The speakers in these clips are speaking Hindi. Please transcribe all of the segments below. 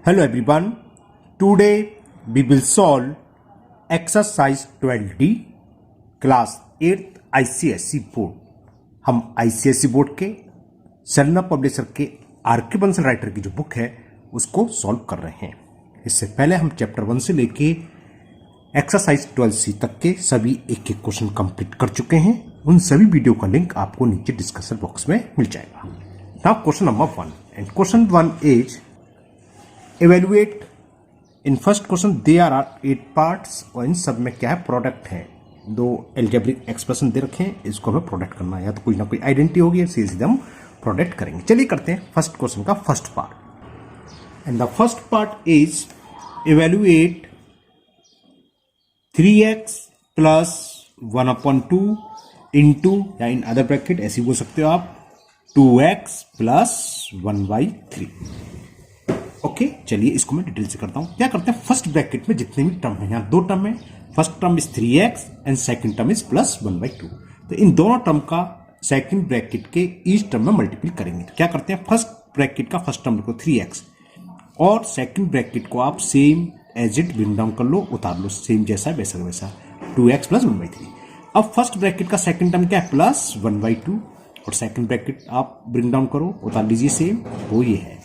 Hello everyone. Today we will solve exercise 20 class 8th ICSE board. हम ICSE बोर्ड के सरना पब्लिशर के आर.के. बंसल राइटर की जो बुक है उसको सॉल्व कर रहे हैं. इससे पहले हम चैप्टर 1 से लेके एक्सरसाइज 12C तक के सभी एक एक क्वेश्चन कंप्लीट कर चुके हैं. उन सभी वीडियो का लिंक आपको नीचे डिस्कशन बॉक्स में मिल जाएगा. Now question number 1 and question 1 is evaluate. In first question there are 8 parts और इन सब में क्या है, प्रोडक्ट है. दो एल्जेब्रिक एक्सप्रेशन दे रखे हैं, इसको हमें प्रोडक्ट करना है. या तो कोई ना कोई आइडेंटिटी होगी, सीधे हम प्रोडक्ट करेंगे. चलिए करते हैं फर्स्ट क्वेश्चन का first part. And the first part is evaluate 3x plus 1/2 into, या इन अदर ब्रैकेट ऐसे बोल सकते हो आप, 2x प्लस 1/3. ओके, चलिए इसको मैं डिटेल से करता हूं. क्या करते हैं, फर्स्ट ब्रैकेट में जितने भी टर्म है, यहां दो टर्म है. First term is 3x and second term is plus 1/2. तो इन दोनों टर्म का सेकंड ब्रैकेट के ईच टर्म में मल्टीप्लाई करेंगे. तो क्या करते हैं, फर्स्ट ब्रैकेट का फर्स्ट टर्म लिखो 3x और सेकंड ब्रैकेट को आप same as it bring down कर लो, उतार लो, सेम जैसा वैसा वैसा 2x प्लस 1/3. अब फर्स्ट ब्रैकेट का सेकंड टर्म क्या है, प्लस 1/2 और सेकंड ब्रैकेट आप ब्रिंग डाउन करो, उतार लीजिए सेम, वो ये है.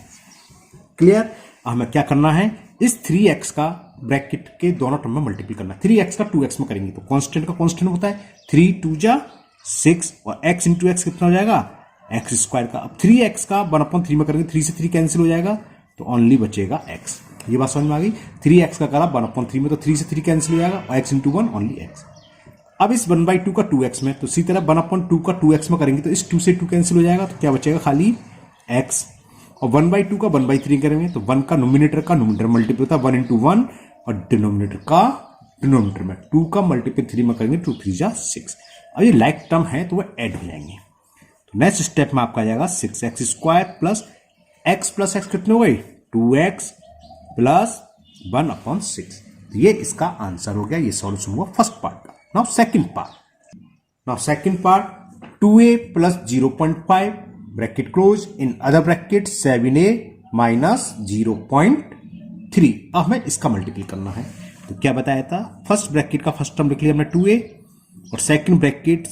क्लियर. हमें क्या करना है, इस 3x का ब्रैकेट के दोनों टर्म में मल्टीप्लाई करना है. 3x का 2x में करेंगे तो कांस्टेंट का कांस्टेंट होता है 3 2 जा 6 और x इंटू एक्स कितना हो जाएगा, x स्क्वायर का. अब 3x का 1/3 में करेंगे, 3 से 3 कैंसिल हो जाएगा तो ओनली बचेगा x. ये बात समझ में आ गई. 3x का करा 1/3 में तो 3 से 3 कैंसिल हो जाएगा और x इंटू 1 ओनली x. अब इस 1/2 का 2x में, तो इसी तरह 1/2 का 2x में करेंगे तो इस 2 से 2 कैंसिल हो जाएगा तो क्या बचेगा, खाली x. और 1/2 का 1/3 करेंगे तो 1 का नोमिनेटर मल्टीपल होता है 1 इंटू 1 और डिनोमिनेटर का डिनोमिनेटर में 2 का मल्टीपल 3 में करेंगे 2 3 जा 6. अब ये लाइक टर्म है तो वो ऐड हो जाएंगे. तो नेक्स्ट स्टेप में आपका आ जाएगा 6x स्क्वायर प्लस x कितने हो गए, 2x प्लस 1/6. तो ये इसका आंसर हो गया. ये सॉल्यूशन हुआ फर्स्ट पार्ट का. Now second part 2a plus 0.5 bracket close in other bracket 7a minus 0.3. अब हमें इसका मल्टीप्लाई करना है. तो क्या बताया था, फर्स्ट ब्रैकेट का फर्स्ट टर्म लिख लिया हमने 2a और सेकंड ब्रैकेट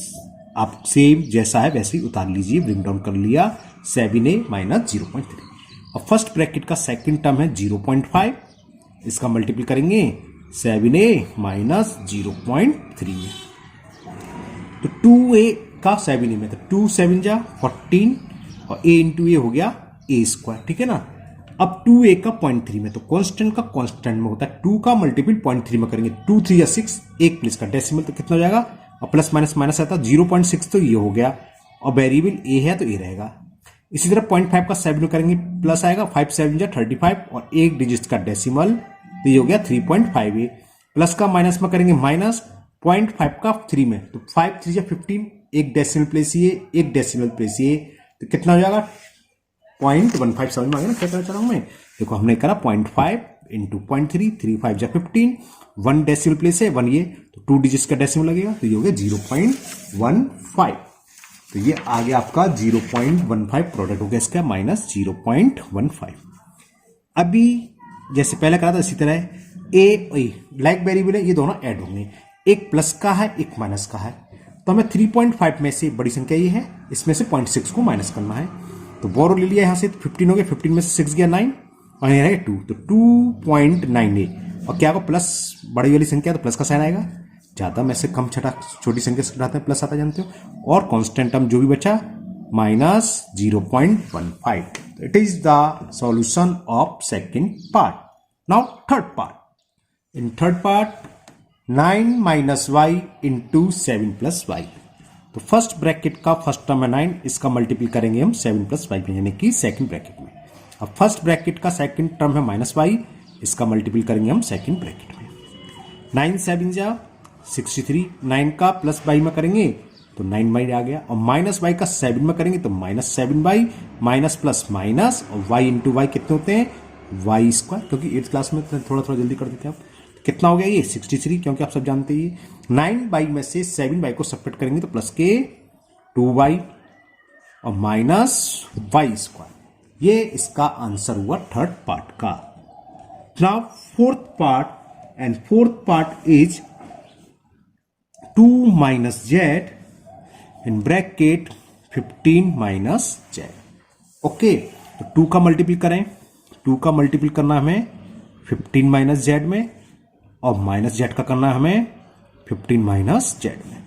आप सेम जैसा है वैसे ही उतार लीजिए, ब्रिंग डाउन कर लिया 7a माइनस 0.3. और फर्स्ट ब्रैकेट का सेकंड टर्म है 0.5, इसका मल्टीप्लाई करेंगे 7a माइनस 0.3 में. तो 2a का 7a में, तो 2 7 जा 14 और a इंटू ए हो गया a स्क्वायर. ठीक है ना. अब 2a का 0.3 में, तो कांस्टेंट का कांस्टेंट में होता है 2 का मल्टीपल 0.3 में करेंगे 2 3 या 6, एक प्लेस का डेसिमल तो कितना हो जाएगा, और प्लस माइनस माइनस आता है 0.6 तो ये हो गया और वेरिएबल a है तो a रहेगा. इसी तरह 0.5 का 7 में करेंगे प्लस आएगा 5 7 जा 35 और एक डिजिट का डेसिमल तो ये हो गया 3.5a. प्लस का माइनस में करेंगे माइनस 0.5 का 3 में, तो 5 3 जा 15, एक डेसिमल प्लेस ये, एक डेसिमल प्लेस ये, तो कितना हो जाएगा 0.15. समझ में आ गया ना क्या करना चाह रहा हूं मैं. देखो हमने करा 0.5 इंटू 0.3, 3 5 जा 15, 1 डेसिमल प्लेस है 1 ये, तो 2 डिजिट्स का डेसिमल लगेगा तो ये हो गया 0.15. तो ये आ गया आपका 0.15 प्रोडक्ट हो गया इसका माइनस 0.15. अभी जैसे पहले करा था इसी तरह ए लाइक वेरिएबल है, ये दोनों ऐड होंगे, एक प्लस का है एक माइनस का है. तो हमें 3.5 में से बड़ी संख्या ये है, इसमें से 0.6 को माइनस करना है. तो बोरो ले लिया यहां से, 15 हो गया, 15 में से 6 गया 9 और यहाँ रहेगा 2, तो 2.98. और क्या होगा, प्लस बड़ी वाली संख्या तो प्लस का साइन आएगा, ज्यादा में से कम छोटी संख्या से घटाते हैं प्लस आता जानते हो. और कांस्टेंट टर्म जो भी बचा माइनस 0.15. तो it is the solution of second part. Now third part. In third part 9 minus Y into 7 plus Y. तो फर्स्ट ब्रैकेट का फर्स्ट टर्म है 9, इसका मल्टीप्लाई करेंगे हम 7 प्लस वाई में, यानी कि सेकंड ब्रैकेट में. अब फर्स्ट ब्रैकेट का सेकंड टर्म है माइनस वाई, इसका मल्टीप्लाई करेंगे हम सेकंड ब्रैकेट में. 9 7 जा 63, 9 का प्लस वाई में करेंगे तो 9 वाई आ गया, और माइनस वाई का 7 में करेंगे तो minus 7 Y, minus plus minus और वाई इंटू वाई कितने होते हैं, वाई स्क्वायर. क्योंकि 8th क्लास में थोड़ा थोड़ा जल्दी कर देते हैं आप. कितना हो गया ये 63, क्योंकि आप सब जानते हैं 9 में से 7 को सब्ट्रैक्ट करेंगे तो प्लस के 2y और माइनस y स्क्वायर. ये इसका आंसर हुआ थर्ड पार्ट का. Now fourth part is 2 minus z in bracket 15 minus z. Okay, तो 2 का मल्टीपल करें, 2 का मल्टीपल करना हमें 15 माइनस जेड में और माइनस जेड का करना है हमें 15 माइनस जेड में।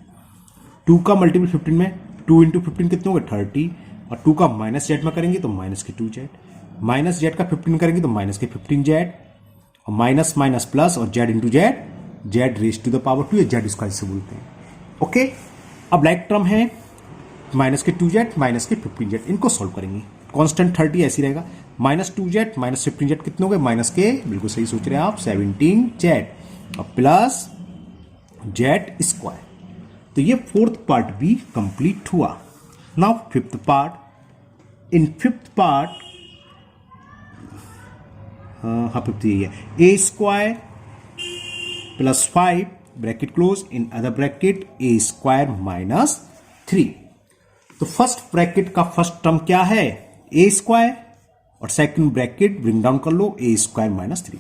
2 का मल्टीपल 15 में 2 इंटू 15 कितने हो गए 30 और 2 का माइनस जेड में करेंगे तो माइनस के 2 जेड, माइनस जेड का 15 करेंगे तो माइनस के 15 जेड और माइनस माइनस प्लस और Z into Z, Z raise to the power 2 या जेड स्क्वायर से बोलते हैं। ओके, अब लाइक टर्म है माइनस के 2 जेड माइनस के 15 जेड, इनको सॉल्व करेंगे। कांस्टेंट 30 ऐसी रहेगा, माइनस 2 जेड माइनस 15 जेड कितने हो गए माइनस के, बिल्कुल सही सोच रहे हैं आप 17 जेड और प्लस जेड स्क्वायर। तो ये फोर्थ पार्ट भी कंप्लीट हुआ। Now fifth part, in fifth part fifth यही है, A square plus 5 bracket close in other bracket A square minus 3। तो फर्स्ट ब्रैकेट का फर्स्ट टर्म क्या है ए स्क्वायर और सेकंड ब्रैकेट ब्रिंग डाउन कर लो ए स्क्वायर माइनस 3।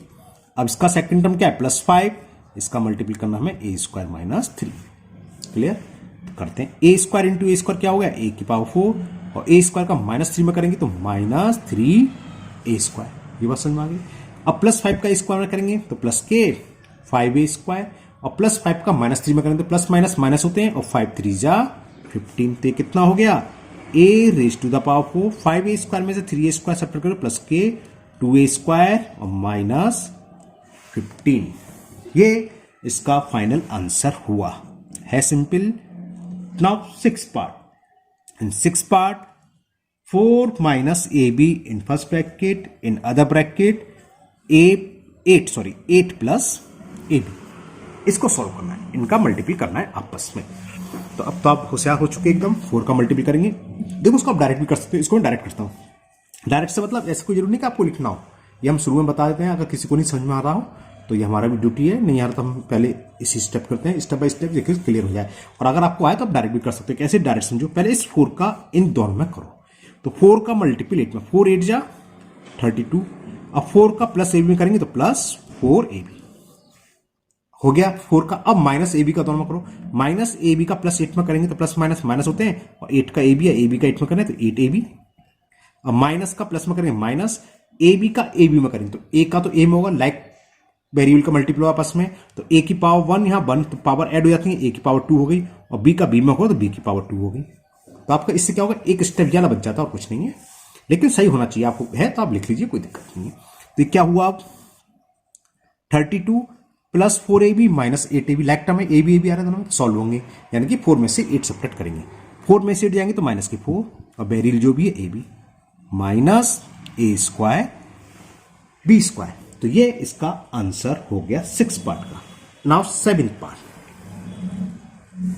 अब इसका सेकंड टर्म क्या है प्लस 5, इसका मल्टीपल करना हमें ए स्क्वायर माइनस 3। क्लियर, तो करते हैं ए स्क्वायर इंटू ए स्क्वायर क्या हो गया ए की पावर 4 और ए स्क्वायर का माइनस 3 में करेंगे तो माइनस 3 ए स्क्वायर, ये बात समझ में आ गई। अब प्लस 5 का स्क्वायर में करेंगे तो प्लस के 5 ए स्क्वायर और प्लस 5 का माइनस 3 में करेंगे तो प्लस माइनस माइनस होते हैं और 5 3 जा 15, तो कितना हो गया A raise to the power 4, 5 A square में से 3 ए स्क्वायर सब्ट्रैक्ट करो प्लस के 2 ए स्क्वायर और माइनस 15। ये इसका फाइनल आंसर हुआ है, simple. Now six part, in six part 4 minus A B in first bracket in other bracket 8 plus A B, इसको सॉल्व करना है, इनका मल्टीपल करना है आपस में। तो अब तो आप होशियार हो चुके एकदम, 4 का मल्टीपल करेंगे। देखो उसको आप डायरेक्ट भी कर सकते हो, इसको मैं डायरेक्ट करता हूँ। डायरेक्ट से मतलब ऐसा कोई जरूरी नहीं कि आपको लिखना हो, ये हम शुरू में बता देते हैं, अगर किसी को नहीं समझ में आ रहा हो तो ये हमारा भी ड्यूटी है, नहीं आ रहा तो हम पहले इसी स्टेप करते हैं, स्टेप बाय स्टेप देखिए क्लियर हो जाए। और अगर आपको आए तो आप डायरेक्ट भी कर सकते हो। कैसे डायरेक्ट समझो, पहले इस 4 का इन दोनों में करो, तो 4 का मल्टीपल 8 में 4 8 जा 32, अब 4 का प्लस ए बी में करेंगे तो प्लस 4 ए बी हो गया 4 का। अब माइनस ए बी का दोनों में करो, माइनस ए बी का प्लस 8 में करेंगे तो प्लस माइनस माइनस होते हैं और 8 का ए बी है, ए बी का 8 में करें तो 8 ए बी। अब माइनस का प्लस में करेंगे माइनस ए बी का ए बी में करेंगे तो ए का तो ए में होगा, लाइक वेरिएबल का मल्टीपल होगा आपस में, तो ए की पावर 1 यहाँ 1 तो पावर ऐड हो जाती है, ए की पावर 2 हो गई और बी का बी में होगा तो बी की पावर 2 हो गई। तो आपका इससे क्या होगा एक स्टेप ज्यादा बच जाता है और कुछ नहीं है, लेकिन सही होना चाहिए। आपको है तो आप लिख लीजिए, कोई दिक्कत नहीं है। तो क्या हुआ अब 32 plus 4 A B minus 8 A B, like term है ए बी आ रहा है दोनों में, सॉल्व होंगे, यानी कि 4 में से 8 सब्ट्रैक्ट करेंगे, 4 में से 8 जाएंगे तो माइनस के 4 और वेरिएबल जो भी है A B minus A square B square. तो ये इसका आंसर हो गया 6 पार्ट का। Now 7 part,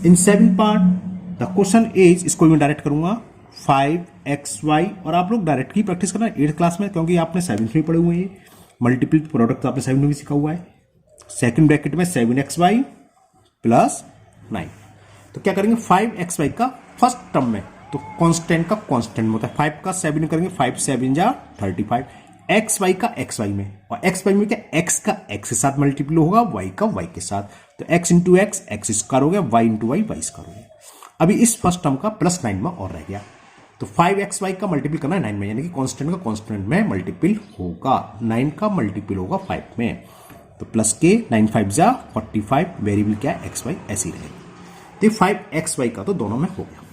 in 7 part the question is, इसको मैं डायरेक्ट करूंगा 5xy, और आप लोग डायरेक्ट की प्रैक्टिस करना 8th क्लास में, क्योंकि आपने 7th में पढ़े हुए हैं, मल्टीपल प्रोडक्ट आपने 7th में भी सीखा हुआ है। सेकंड ब्रैकेट में 7xy प्लस 9, तो क्या करेंगे 5xy का फर्स्ट टर्म में तो कांस्टेंट का कांस्टेंट में होता है, 5 का 7 करेंगे 5 7 जा 35, xy का xy में, और xy में क्या x का x के साथ मल्टीपल होगा y का y के साथ, तो x into X X square हो गया, y into Y Y square हो गया। अभी इस फर्स्ट टर्म का प्लस 9 में और रह गया, तो 5xy का मल्टीपल करना है 9 में, यानी कि कांस्टेंट का कांस्टेंट में मल्टीपल होगा, 9 का मल्टीपल होगा 5 में, तो प्लस के 9 5 जा 45, वेरिएबल क्या है xy ऐसी रहेगी। तो 5xy का तो दोनों में हो गया।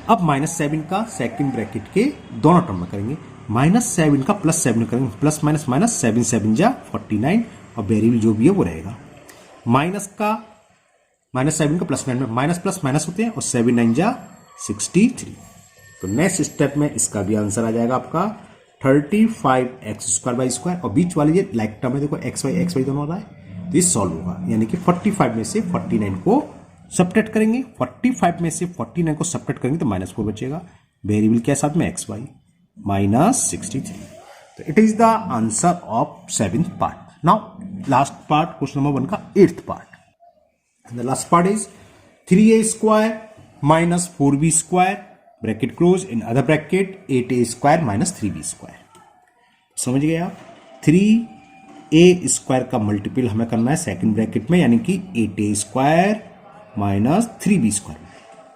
अब -7 का सेकंड ब्रैकेट के दोनों टर्म में करेंगे, -7 का प्लस 7 करेंगे, प्लस माइनस माइनस 7 7 जा 49 और वेरिएबल जो भी है वो रहेगा। माइनस का -7 का प्लस 9 में माइनस प्लस माइनस होते हैं और 7 9 जा 63। तो नेक्स्ट स्टेप में इसका भी आंसर आ जाएगा आपका 35x स्क्वायर बाई स्क्वायर, और बीच वाली ये लाइक टर्म है देखो xy दोनों आ रहा है, तो ये सॉल्व होगा, यानी कि 45 में से 49 को सब्ट्रैक्ट करेंगे, 45 में से 49 को सब्ट्रैक्ट करेंगे तो -4 बचेगा, वेरिएबल के साथ में xy -63। तो it is the answer of 7th part. Now last part question number 1 का 8th part. The last part is 3a square minus 4b square bracket close in other bracket 8a square minus 3b square. समझ गए आप, 3 ए स्क्वायर का मल्टीपल हमें करना है सेकंड ब्रैकेट में, यानी कि 8a square minus 3b square.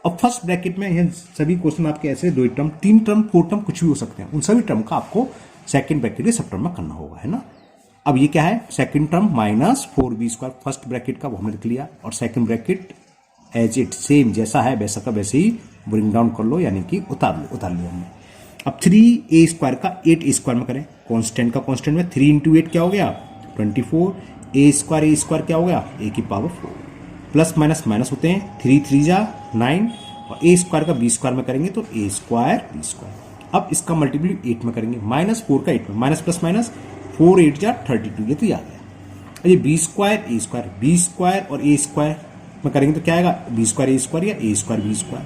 अब फर्स्ट ब्रैकेट में यह सभी क्वेश्चन आपके ऐसे 2 टर्म, 3 टर्म, 4 टर्म कुछ भी हो सकते हैं, उन सभी टर्म का आपको सेकंड ब्रैकेट के सब टर्म में करना होगा, है ना। अब ये क्या है, second term minus 4b square, first bracket का वो हमने लिख लिया, और second bracket as it same जैसा है वैसा का वैसे ही ब्रिंग डाउन कर लो, यानी कि उतार लिया हमने। अब 3a स्क्वायर का 8a स्क्वायर में करें, कांस्टेंट का कांस्टेंट में 3 इंटू 8 क्या हो गया 24, a स्क्वायर क्या हो गया a की पावर 4, प्लस माइनस माइनस होते हैं, 3 3 जा 9, और a स्क्वायर का b स्क्वायर में करेंगे तो a स्क्वायर b स्क्वायर। अब इसका मल्टीप्लाई 8 में करेंगे, माइनस 4 का 8 में, माइनस प्लस माइनस 4 8 जा 32, ये तो याद है। ये b स्क्वायर और a स्क्वायर में करेंगे तो क्या आएगा, b स्क्वायर a स्क्वायर या a स्क्वायर b स्क्वायर,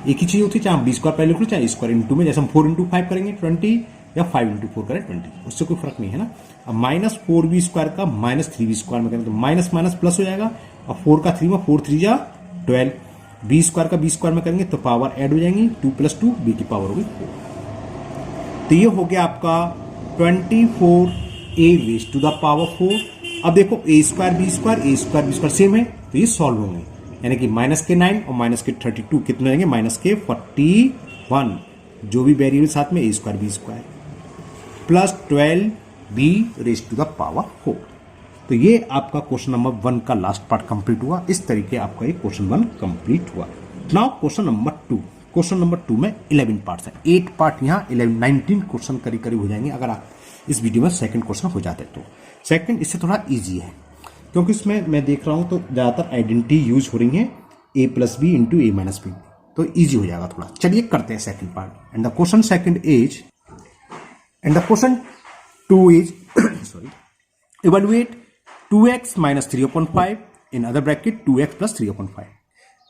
एक ही चीज होती है, चाहे हम b स्क्वायर पहले लिख लो चाहे a स्क्वायर इंटू में, जैसे हम 4 इंटू 5 करेंगे 20 या 5 इंटू 4 करें 20, उससे कोई फर्क नहीं है ना। अब माइनस 4b स्क्वायर का माइनस 3b स्क्वायर में करेंगे तो माइनस माइनस प्लस हो जाएगा, और 4 का 3 में 4 3 जा 12, b स्क्वायर का b स्क्वायर में करेंगे तो पावर ऐड हो जाएंगी, 2 प्लस 2 b की पावर होगी 4। तो ये हो गया आपका 24a rays to the power 4। अब देखो a square b square same है, तो ये सॉल्व होंगे, यानी कि माइनस के 9 और माइनस के 32 कितने रहेंगे, माइनस के 41, जो भी वेरिएबल साथ में a square b square plus 12b raise to the power 4। तो ये आपका क्वेश्चन नंबर 1 का लास्ट पार्ट कंप्लीट हुआ। इस तरीके आपका ये क्वेश्चन 1 कंप्लीट हुआ। Now question number 2। Question number 2 में 11 पार्ट्स हैं, 8 पार्ट यहाँ 11 19 क्वेश्चन करीब हो जाएंगे अगर आप इस वीडियो में सेकंड क्वेश्चन हो जाते तो। सेकंड इससे थोड़ा इजी है, क्योंकि इसमें मैं देख रहा हूं तो ज्यादातर आइडेंटिटी यूज हो रही है a plus B into A minus B, तो इजी हो जाएगा थोड़ा। चलिए करते हैं second part. And the question second is, and the question 2 is sorry, evaluate 2x minus 3/5 in other bracket 2x plus 3/5।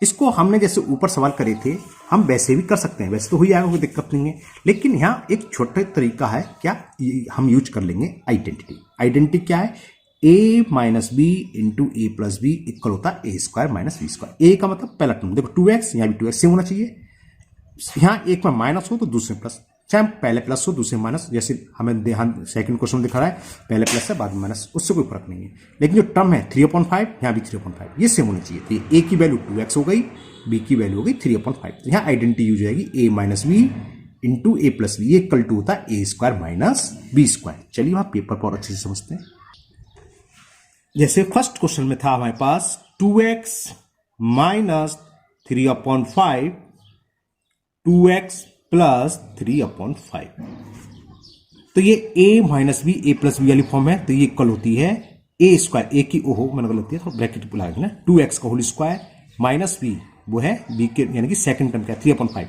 इसको हमने जैसे ऊपर सवाल करे थे हम वैसे भी कर सकते हैं, वैसे तो हो जाएगा, कोई दिक्कत नहीं है, लेकिन यहाँ एक छोटा तरीका है, क्या हम यूज कर लेंगे आइडेंटिटी क्या है, a minus B into A plus B equal होता है a square minus B square. a का मतलब पहला टर्म देखो 2x, यहाँ भी 2x सेम होना चाहिए, यहाँ एक में माइनस हो तो दूसरे प्लस, चाहे पहले प्लस हो दूसरे माइनस, जैसे हमें ध्यान सेकंड क्वेश्चन दिखा रहा है पहले प्लस है बाद में माइनस, उससे कोई फर्क नहीं है। लेकिन जो टर्म है 3/5, यहाँ भी 3/5, ये सेम होनी चाहिए। तो a की वैल्यू 2x हो गई, b की वैल्यू हो गई 3/5। यहाँ आइडेंटिटी यूज हो जाएगी a minus B into A plus B, ये इक्वल टू होता है a square minus B square. चलिए वहां पेपर पर अच्छे से समझते हैं। जैसे फर्स्ट क्वेश्चन में था हमारे पास 2x माइनस 3/5 2x प्लस 3/5, तो ये a minus B A plus B वाली फॉर्म है, तो ये इक्वल होती है a स्क्वायर, a की ओहो मैंने गलती है तो ब्रैकेट बुलाएगा ना, 2x का होल स्क्वायर माइनस b वो है b के यानी कि सेकंड टर्म का 3/5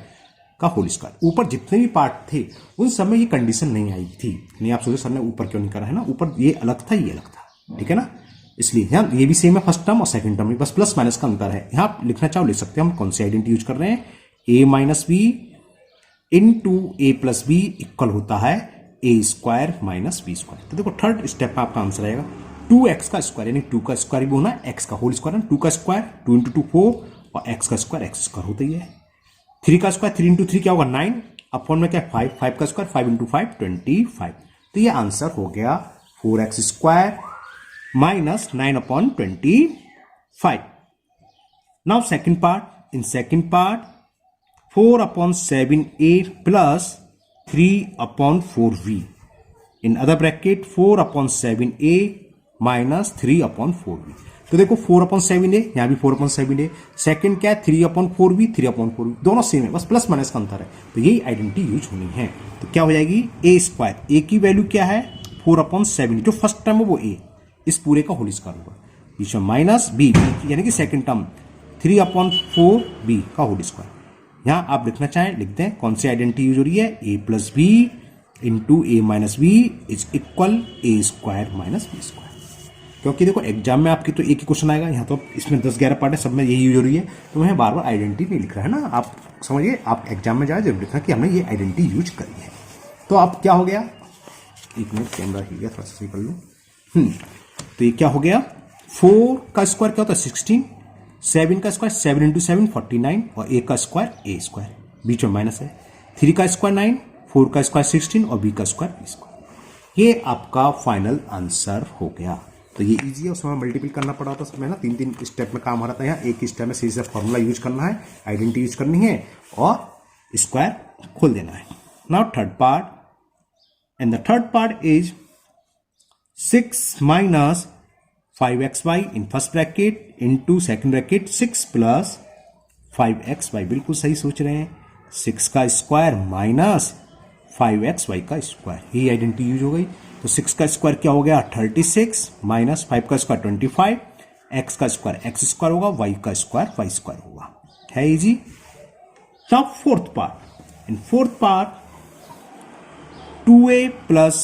का होल स्क्वायर। ऊपर जितने भी पार्ट थे उन सब में ये कंडीशन नहीं आई थी, नहीं आप सोचो सर ने ऊपर क्यों नहीं करा है ना, ऊपर ये अलग था ये अलग था, ठीक है ना, इसलिए यहाँ ये भी सेम है फर्स्ट टर्म और सेकंड टर्म में, बस प्लस माइनस का अंतर है। यहाँ आप लिखना चाहो लिख सकते हैं, हम कौन सी आइडेंटिटी यूज कर रहे हैं, a minus B into A plus B equal होता है a square minus B square. तो देखो थर्ड स्टेप में आपका आंसर आएगा 2x का स्क्वायर, यानी 2 का स्क्वायर भी होना है, x का होल स्क्वायर, 2 का स्क्वायर 2 इंटू 2 4 और x का स्क्वायर x स्क्वायर होता ही है। 3 का स्क्वायर 3 इंटू 3 क्या होगा 9, अपॉन में क्या 5, 5 का स्क्वायर 5 इंटू 5 25। तो ये आंसर हो गया 4x square minus 9/25। Now second part, in second part 4/7a plus 3/4v in other bracket 4/7a minus 3/4v। तो देखो 4/7a, यहां भी 4/7a, सेकंड क्या है 3/4v 3/4v, दोनों सेम है, बस प्लस माइनस का अंतर है, तो यही आइडेंटिटी यूज होनी है। तो क्या हो जाएगी a स्क्वायर, a की वैल्यू क्या है 4/7, जो फर्स्ट टर्म है वो a, इस पूरे का होल स्क्वायर होगा, बीच में माइनस b यानी कि सेकंड टर्म 3/4b का होल स्क्वायर। यहां आप लिखना चाहें लिख दें, कौन सी आइडेंटिटी यूज हो रही है, a plus B into A minus B is equal a square minus B square. क्योंकि देखो एग्जाम में आपकी तो एक ही क्वेश्चन आएगा, यहाँ तो इसमें 10-11 पार्ट है, सब में यही यूज हो रही है, तो मैं बार बार आइडेंटिटी नहीं लिख रहा है ना, आप समझिए, आप एग्जाम में जाए जब लिखना कि हमने ये आइडेंटिटी यूज करी है। तो अब क्या हो गया, एक मिनट कैमरा हिल गया, थोड़ा सा सही कर लो। तो ये क्या हो गया, 4 का स्क्वायर क्या होता है 16, 7 का स्क्वायर 7 इंटू 7 49 और a का स्क्वायर a स्क्वायर, बीच में माइनस है, 3 का स्क्वायर 9, 4 का स्क्वायर 16 और b का स्क्वायर b स्क्वायर। ये आपका फाइनल आंसर हो गया। तो ये इजी है, उसमें मल्टीपल करना पड़ा था सब में ना, 3 स्टेप में काम हो रहा था। यहाँ एक ही स्टेप में सही से फॉर्मूला यूज करना है, आइडेंटिटी यूज करनी है और स्क्वायर खोल देना है। Now third part, and the third part is 6 minus 5xy in first bracket into second bracket 6 plus 5xy। बिल्कुल सही सोच रहे हैं, 6 का स्क्वायर माइनस 5xy का स्क्वायर, यही आइडेंटिटी यूज हो गई। तो 6 का स्क्वायर क्या हो गया 36 माइनस 5 का स्क्वायर 25, x का स्क्वायर x स्क्वायर होगा, y का स्क्वायर y स्क्वायर होगा। है easy. Now fourth part, in fourth part 2a plus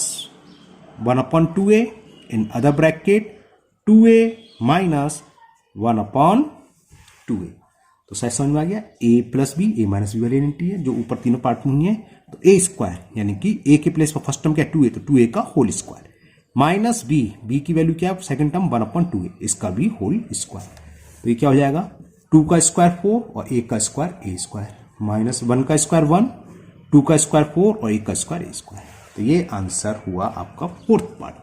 1/2a in other bracket 2a minus 1/2a। तो शायद समझ में आ गया, a plus B, a minus B वाली आइडेंटिटी है जो ऊपर तीनों पार्ट में हुई है। तो a स्क्वायर यानी कि a के प्लेस पर फर्स्ट टर्म क्या 2a, तो 2a का whole square minus b, b की वैल्यू क्या है सेकंड टर्म 1/2a, इसका भी होल स्क्वायर। तो ये क्या हो जाएगा 2 का स्क्वायर 4 और a का स्क्वायर a स्क्वायर, माइनस 1 का स्क्वायर 1, 2 का स्क्वायर 4 और a का स्क्वायर a स्क्वायर। तो ये आंसर हुआ आपका fourth part.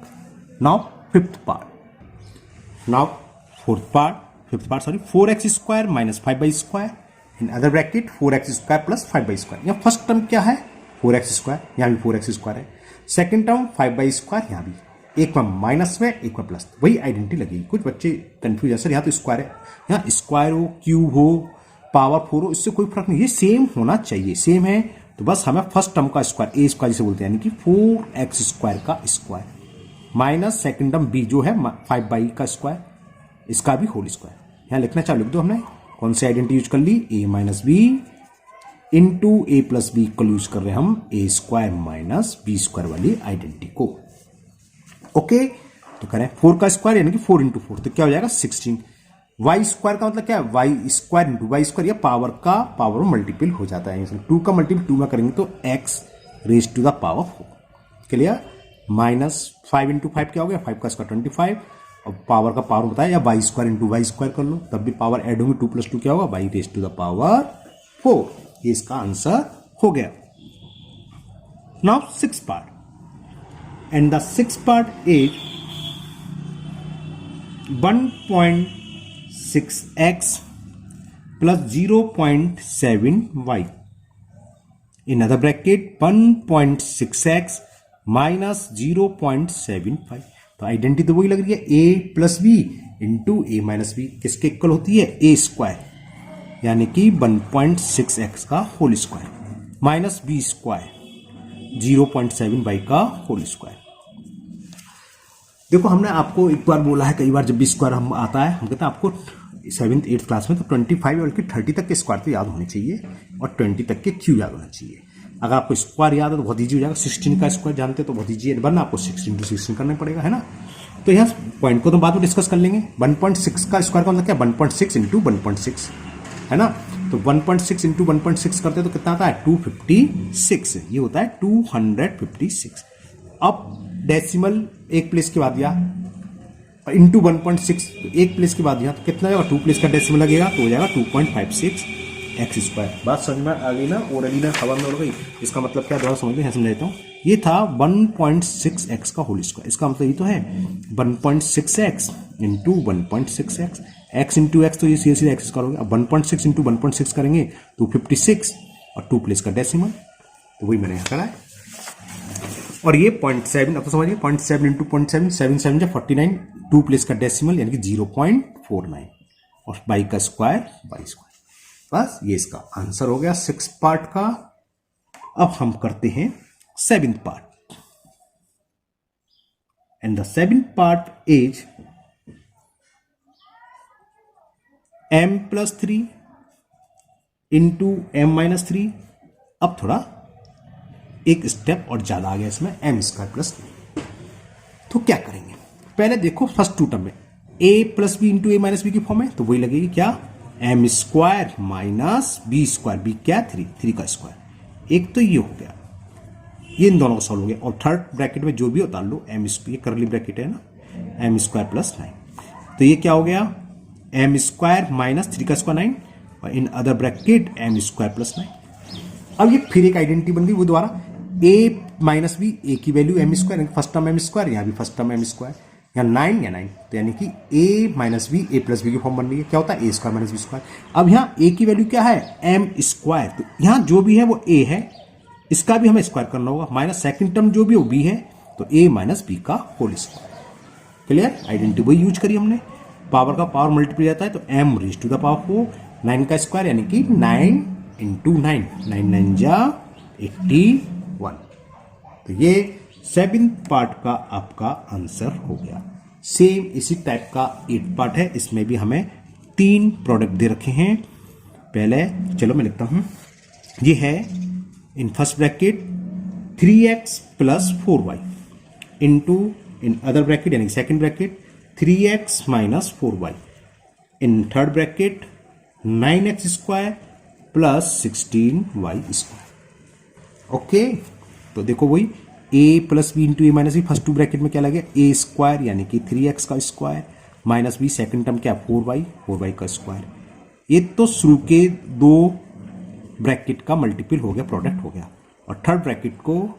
Now fifth part, now fifth part sorry 4x square minus 5y square इन other bracket 4x square plus 5y square. यहाँ फर्स्ट टर्म क्या है 4x स्क्वायर, यहाँ भी 4x स्क्वायर है। सेकंड टर्म 5y स्क्वायर, यहाँ भी एक में माइनस में एक में प्लस, वही आइडेंटिटी लगेगी। कुछ बच्चे कंफ्यूज है सर यहाँ तो स्क्वायर है, यहाँ स्क्वायर हो क्यूब हो पावर 4 हो, इससे कोई फर्क नहीं, ये सेम होना चाहिए, सेम है। तो बस हमें फर्स्ट टर्म का स्क्वायर ए स्क्वायर जिसे बोलते हैं यानी कि 4x स्क्वायर का square minus second term B जो है 5y का स्क्वायर, इसका भी होल स्क्वायर। यहां लिखना चाहे लिख दो, हमने कौन सी आइडेंटिटी यूज कर ली a minus B into A plus B equal use कर रहे हैं हम A square minus B square वाली आइडेंटिटी को। ओके, तो करें 4 का स्क्वायर यानी कि 4 इंटू 4, तो क्या हो जाएगा 16। वाई स्क्वायर का मतलब क्या है Y square into Y square, या पावर का पावर में मल्टीपल हो जाता है। 2 का मल्टीपल 2 में करेंगे तो x raise to the power 4। Clear. Minus 5 into 5 क्या हो गया 5 का स्क्वायर 25, और पावर का पावर बताया, या Y square into Y square कर लो तब भी पावर ऐड होगी, 2 + 2 क्या होगा Y raise to the power 4। ये इसका आंसर हो गया। Now six part, and the six part is 1.6x plus 0.7y in other bracket 1.6x minus 0.75। तो आइडेंटिटी तो वही लग रही है a plus B into A minus B, किसके इक्वल होती है a स्क्वायर यानी कि 1.6x का whole square minus B square 0.7y का होल स्क्वायर। देखो हमने आपको एक बार बोला है, कई बार जब भी स्क्वायर हम आता है हम कहते हैं आपको 7th 8th क्लास में तो 25 बल्कि 30 तक के स्क्वायर तो याद होने चाहिए और 20 तक के क्यू याद होना चाहिए। अगर आपको स्क्वायर याद है तो बहुत ईजी हो जाएगा। 16 का स्क्वायर जानते तो बहुत ईजी है, वरना आपको 16 × 16 करना पड़ेगा, है ना। तो यहाँ पॉइंट को तो बाद में डिस्कस कर लेंगे। 1.6 का स्क्वायर का मतलब क्या 1.6 इंटू 1.6 है ना। तो 1.6 इंटू 1.6 करते तो कितना आता है 256, ये होता है 256। अब डेसिमल एक प्लेस के बाद दिया इंटू 1.6 एक प्लेस के बाद दिया तो कितना जाएगा 2 प्लेस का डेसिमल लगेगा तो हो जाएगा 2.56 एक्स स्क्वायर। बात समझ में आ गई ना, ऑलरेडी ना खबर में हो गई। इसका मतलब क्या दोबारा समझ में समझ लेता हूँ। ये था 1.6 एक्स का होल स्क्वायर, इसका मतलब ये तो है 1.6 x into 1.6 x, x into x तो ये सीधे एक्स स्क्वायर हो गया। अब 1.6 इंटू 1.6 करेंगे तो 56 और 2 प्लेस का डेसिमल, तो वही मैंने यहाँ करा है। और ये 0.7 अब तो समझिए 0.7 इंटू 0.7 7 7 जा 49, 2 प्लेस का डेसिमल यानी कि 0.49 और बाई का स्क्वायर बाई स्क्वायर। बस ये इसका आंसर हो गया 6 पार्ट का। अब हम करते हैं 7th part, and the 7th part is m+3 into m-3। अब थोड़ा एक स्टेप और ज्यादा आ गया इसमें, m² + तो क्या करेंगे पहले देखो फर्स्ट 2 टर्म में a + b इंटू a-b की फॉर्म है तो वही लगेगी क्या m² माइनस b², b क्या 3 का स्क्वायर। एक तो ये हो गया, ये इन दोनों को सॉल्व हो गया। और थर्ड ब्रैकेट में जो भी होता लो m², ये करली ब्रैकेट है ना, m² + 9। तो ये क्या हो गया m² माइनस 3 का स्क्वायर 9 और इन अदर ब्रैकेट m² + 9। अब ये फिर एक आइडेंटिटी बन गई वो दोबारा ए माइनस बी, ए की value M square, first term M square, यहाँ भी फर्स्ट टर्म एम स्क्वायर, यहाँ 9 या 9, तो यानी कि ए minus B A plus b की फॉर्म बन रही है। क्या होता है? A square minus B square. अब यहाँ ए की वैल्यू क्या है? एम स्क्वायर, तो यहाँ जो भी है वो ए है, इसका भी हमें स्क्वायर करना होगा, माइनस सेकंड टर्म जो भी है वो बी है, तो ए माइनस बी का होल स्क्वायर। क्लियर? आइडेंटिटी वही यूज करी हमने, पावर का पावर मल्टीप्लाई जाता है तो M raise to the power 4, 9 का स्क्वायर यानी कि 9 इंटू 9, 9 9 जा 81। तो ये 7th पार्ट का आपका आंसर हो गया। सेम इसी टाइप का 8th पार्ट है, इसमें भी हमें 3 प्रोडक्ट दे रखे हैं। पहले चलो मैं लिखता हूं, ये है in first bracket 3x plus 4y into in other bracket यानी second bracket 3x minus 4y, in third bracket 9x square plus 16y square. Okay, तो देखो वही a plus B into A minus B, first two bracket में क्या लगे? ए स्क्वायर यानी कि 3x का square minus B, second term क्या? 4y का स्क्वायर। ये तो शुरू के 2 ब्रैकेट का मल्टीपल हो गया, प्रोडक्ट हो गया, और थर्ड ब्रैकेट को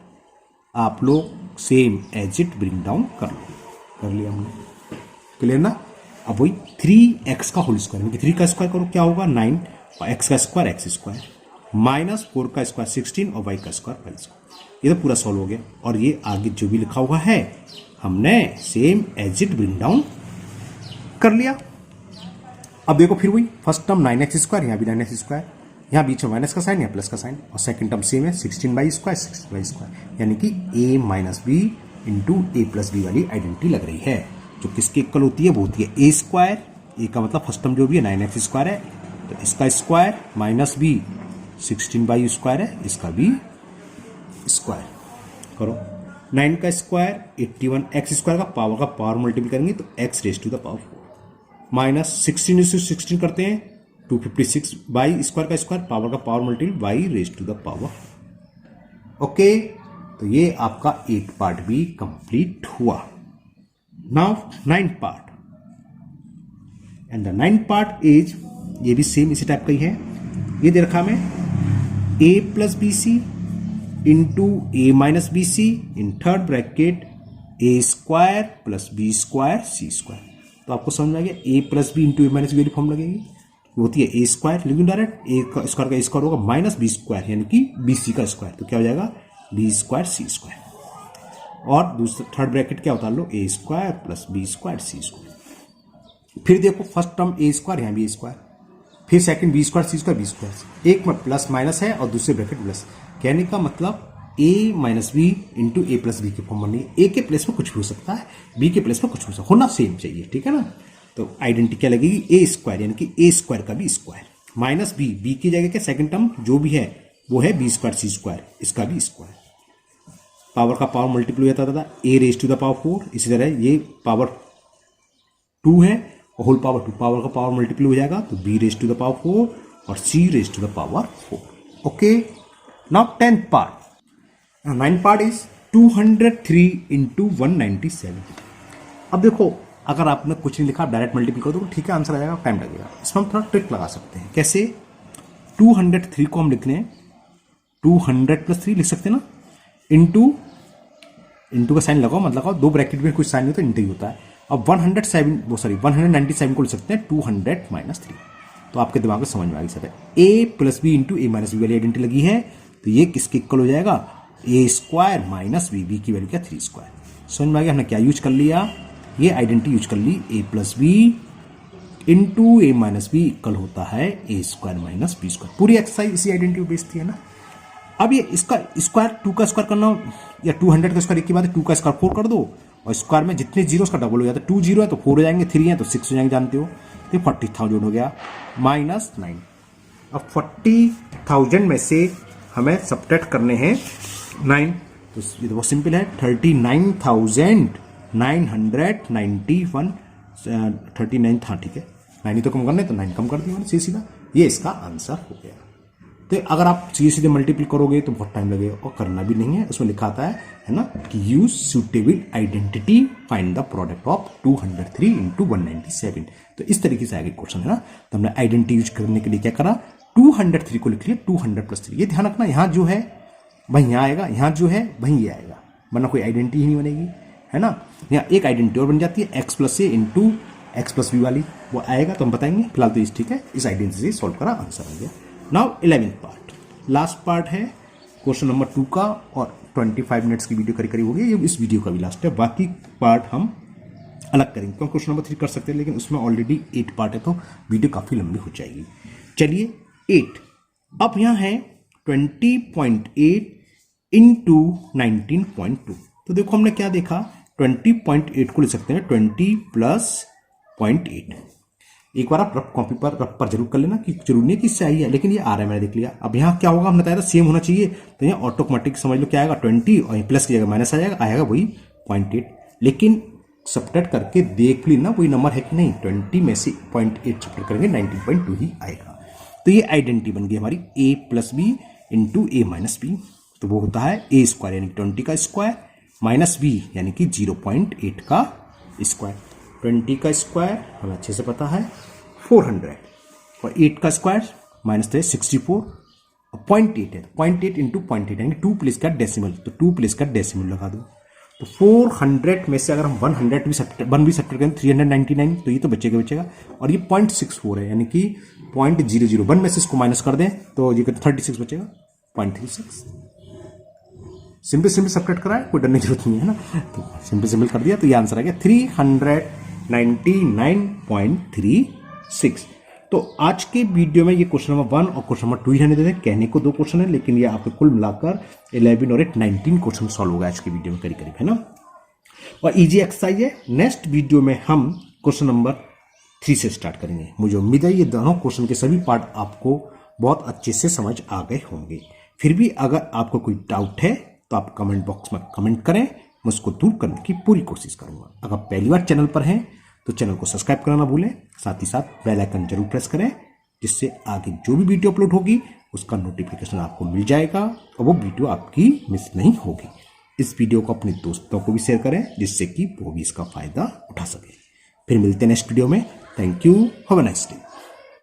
आप लोग same as it bring down कर लो। कर लिया हमने, क्लियर ना? अब वही 3x का होल स्क्वायर, 3 का स्क्वायर करो क्या होगा? 9, और x का स्क्वायर x स्क्वायर, माइनस 4 का स्क्वायर 16 और y का स्क्वायर 5। ये तो पूरा सॉल्व हो गया, और ये आगे जो भी लिखा हुआ है हमने same as it bring down कर लिया। अब देखो फिर वही फर्स्ट टर्म 9x स्क्वायर, यहाँ भी 9x स्क्वायर, यहाँ बीच में माइनस का साइन या प्लस का साइन, और सेकंड टर्म सेम है 16y स्क्वायर 16y स्क्वायर, यानी कि a minus B into A plus B वाली आइडेंटिटी लग रही है, जो किसके इक्वल होती है? वो होती है ए स्क्वायर, ए का मतलब फर्स्ट टर्म जो भी है 9x स्क्वायर है, तो इसका square minus B 16y square है, इसका भी स्क्वायर करो, 9 का स्क्वायर 81, x स्क्वायर का पावर मल्टीप्लाई करेंगे तो x raise to the power 4, minus 16 से 16 करते हैं 256 y स्क्वायर का स्क्वायर, पावर का power multiply y raise to the power. Okay, तो ये आपका 8 पार्ट भी कंप्लीट हुआ। Now 9th part, and the 9th part is, ये भी सेम इसी टाइप का ही है। ये दे रखा हमें a plus b c into A minus b c in third bracket A square plus b square c square. तो आपको समझ में आ गया, a plus B into A minus B वाली फॉर्म लगेगी, वो होती है ए स्क्वायर, लेकिन डायरेक्ट ए का स्क्वायर होगा माइनस बी स्क्वायर यानी कि बी सी का स्क्वायर, तो क्या हो जाएगा? B square c square. और दूसरा थर्ड ब्रैकेट क्या होता है? लो ए square plus b square c square. फिर देखो फर्स्ट टर्म ए स्क्वायर, यहाँ भी ए स्क्वायर, फिर second B square c square B square, एक में प्लस माइनस है और दूसरे ब्रैकेट प्लस, कहने का मतलब a minus B into A plus b की फॉर्म बनी है। ए के प्लेस में कुछ भी हो सकता है, बी के प्लेस में कुछ भी हो सकता है, होना सेम चाहिए, ठीक है ना? तो आइडेंटिटी क्या लगेगी? ए स्क्वायर यानी कि ए स्क्वायर का भी स्क्वायर, माइनस बी, बी की जगह के सेकंड टर्म जो भी है वो है बी स्क्वायर सी स्क्वायर, इसका भी स्क्वायर, पावर का पावर मल्टीप्लाई हो जाता था A raise to the power 4, इसी तरह ये पावर 2 है और होल पावर 2, पावर का पावर मल्टीप्लाई हो जाएगा तो B raise to the power 4 और C raise to the power 4। Okay, now 10th part, 9th part is 203 into 197। अब देखो, अगर आपने कुछ नहीं लिखा, डायरेक्ट मल्टीप्लाई कर दो ठीक है, आंसर आ जाएगा, टाइम लगेगा। इसमें हम थोड़ा ट्रिक लगा सकते हैं। कैसे? 203 को हम लिखने 200 प्लस 3 लिख सकते हैं ना, इंटू का साइन लगाओ, मत लगाओ, 2 ब्रैकेट में कुछ साइन नहीं होता, इंटू ही होता है। अब 197 को लिख सकते हैं 200 माइनस 3, तो आपके दिमाग में समझ में आ गई। ए प्लस बी इंटू ए माइनस बी वाली आइडेंटिटी लगी है, तो ये किसके इक्वल हो जाएगा? ए स्क्वायर माइनस बी, बी की वैल्यू क्या? 3 स्क्वायर। समझ में आ गया हमने क्या यूज कर लिया? ये आइडेंटिटी यूज कर ली, ए प्लस बी इंटू ए माइनस बी इक्वल होता है A square minus B square. पूरी एक्सरसाइज इसी आइडेंटिटी को बेस्ड है ना। अब ये इसका स्क्वायर 2 का स्क्वायर करना या 200 का स्क्वायर एक ही बात है, 2 का स्क्वायर 4 कर दो, और स्क्वायर में जितने जीरो उसका डबल हो जाता है, 2 जीरो है तो 4 हो जाएंगे, 3 है तो 6 हो जाएंगे, जानते हो, तो 40,000 हो गया माइनस 9। अब 40,000 में से हमें सब्ट्रैक्ट करने हैं 9, तो ये तो बहुत सिंपल है, 39,991 39, हाँ ठीक है, 9 तो कम करना है तो 9 कम कर दिया मैंने सीधा, ये इसका आंसर हो गया। तो अगर आप सीधे मल्टीपल करोगे तो बहुत टाइम लगेगा और करना भी नहीं है। उसमें लिखा आता है ना कि use suitable identity find the product of 203 into 197। तो इस तरीके से आगे क्वेश्चन है ना। तो हमने आइडेंटिटी यूज करने के लिए क्या करा, 203 को लिख लिया 200 प्लस 3। ये ध्यान रखना, यहाँ जो है वहीं यहाँ आएगा, यहाँ जो है वहीं ये आएगा, वरना कोई आइडेंटिटी ही नहीं बनेगी, है ना। यहाँ एक आइडेंटिटी और बन जाती है एक्स प्लस ए इंटू एक्स प्लस बी वाली, वो आएगा तो हम बताएंगे। फिलहाल तो ठीक है, इस आइडेंटिटी से सॉल्व करा, आंसर आ गया। Now 11th part, last part है क्वेश्चन नंबर 2 का, और 25 मिनट्स की वीडियो करीब होगी, ये इस वीडियो का भी लास्ट है, बाकी पार्ट हम अलग करेंगे। क्योंकि क्वेश्चन नंबर 3 कर सकते हैं, लेकिन उसमें ऑलरेडी 8 पार्ट है तो वीडियो काफ़ी लंबी हो जाएगी। चलिए 8, अब यहाँ है 20.8 इंटू 19.2। तो देखो हमने क्या देखा, 20.8 को लिख सकते हैं 20 प्लस 0.8। एक बार आप रफ कॉपी पर रफ पर जरूर कर लेना, कि जरूर नहीं कि इससे आई है, लेकिन ये आ रहा है, मैंने देख लिया। अब यहाँ क्या होगा, हमने बताया था सेम होना चाहिए, तो यहाँ ऑटोमेटिक समझ लो क्या आएगा 20, और प्लस की जगह माइनस आ जाएगा, आएगा वही 0.8। लेकिन सब्ट्रैक्ट करके देख लेना वही नंबर है कि नहीं, 20 में से 0.8 सब्ट्रैक्ट करेंगे 19.2 ही आएगा। तो ये आइडेंटिटी बन गई हमारी a plus B into A minus B. तो वो होता है a स्क्वायर यानी 20 का स्क्वायर माइनस b यानी कि 0.8 का स्क्वायर। 20 का स्क्वायर हमें अच्छे से पता है 400, और 8 का स्क्वायर माइनस 64, और 0.8 है, 0.8 इंटू 0.8 यानी 2 प्लेस का डेसिमल, तो 2 प्लेस का डेसिमल लगा दो। तो 400 में से अगर हम 100 भी सब्ट्रैक्ट करें 399, तो ये तो बचेगा, और ये 0.64 है, यानी कि 0.001 में से इसको माइनस कर दें तो ये 36 बचेगा, 0.36। सिंपल सब्ट्रैक्ट कराए, कोई डरने की जरूरत नहीं है ना, तो सिंपल कर दिया, तो ये आंसर आ गया 399.36। तो आज के वीडियो में ये क्वेश्चन नंबर 1 और क्वेश्चन नंबर 2 ही रहने देते हैं, कहने को 2 क्वेश्चन है, लेकिन ये आपके कुल मिलाकर 11 और 8 19 क्वेश्चन सॉल्व होगा आज के वीडियो में करीब, है ना। और इजी एक्सरसाइज है, नेक्स्ट वीडियो में हम क्वेश्चन नंबर 3 से स्टार्ट करेंगे। मुझे उम्मीद है ये दोनों क्वेश्चन के सभी पार्ट आपको बहुत अच्छे से समझ आ गए होंगे। फिर भी अगर आपको कोई डाउट है तो आप कमेंट बॉक्स में कमेंट करें, मैं उसको दूर करने की पूरी कोशिश करूंगा। अगर पहली बार चैनल पर हैं तो चैनल को सब्सक्राइब करना ना भूलें, साथ ही साथ बेल आइकन जरूर प्रेस करें, जिससे आगे जो भी वीडियो अपलोड होगी उसका नोटिफिकेशन आपको मिल जाएगा और वो वीडियो आपकी मिस नहीं होगी। इस वीडियो को अपने दोस्तों को भी शेयर करें, जिससे कि वो भी इसका फायदा उठा सके। फिर मिलते हैं नेक्स्ट वीडियो में। Thank you, have a nice day.